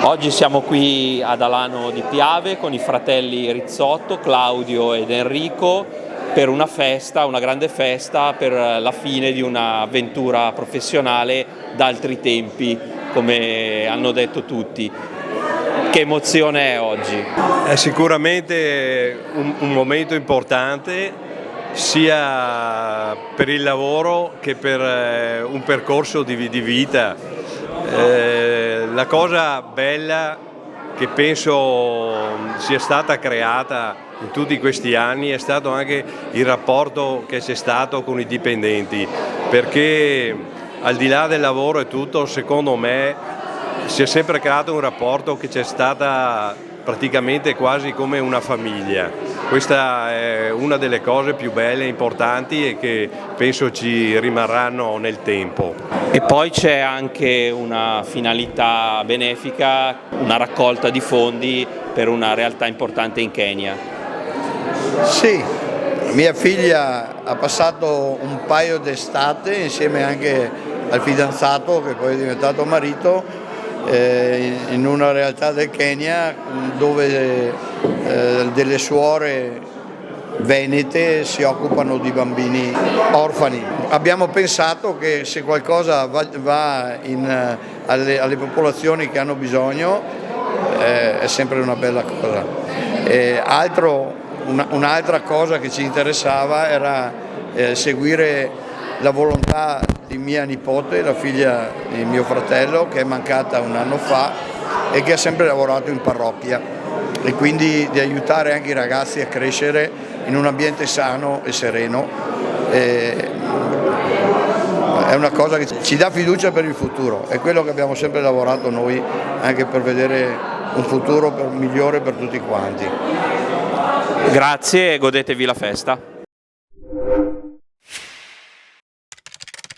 Oggi siamo qui ad Alano di Piave con i fratelli Rizzotto, Claudio ed Enrico, per una festa, una grande festa per la fine di un'avventura professionale d'altri tempi, come hanno detto tutti. Che emozione è oggi? È sicuramente un momento importante sia per il lavoro che per un percorso di vita. La cosa bella che penso sia stata creata in tutti questi anni è stato anche il rapporto che c'è stato con i dipendenti, perché al di là del lavoro e tutto, secondo me si è sempre creato un rapporto che c'è stata praticamente quasi come una famiglia. Questa è una delle cose più belle e importanti e che penso ci rimarranno nel tempo. E poi c'è anche una finalità benefica, una raccolta di fondi per una realtà importante in Kenya. Sì, mia figlia ha passato un paio d'estate insieme anche al fidanzato, che poi è diventato marito, in una realtà del Kenya dove delle suore venete si occupano di bambini orfani. Abbiamo pensato che se qualcosa va alle popolazioni che hanno bisogno è sempre una bella cosa. Un'altra cosa che ci interessava era seguire la volontà di mia nipote, la figlia di mio fratello, che è mancata un anno fa e che ha sempre lavorato in parrocchia, e quindi di aiutare anche i ragazzi a crescere in un ambiente sano e sereno. È una cosa che ci dà fiducia per il futuro, è quello che abbiamo sempre lavorato noi, anche per vedere un futuro migliore per tutti quanti. Grazie e godetevi la festa.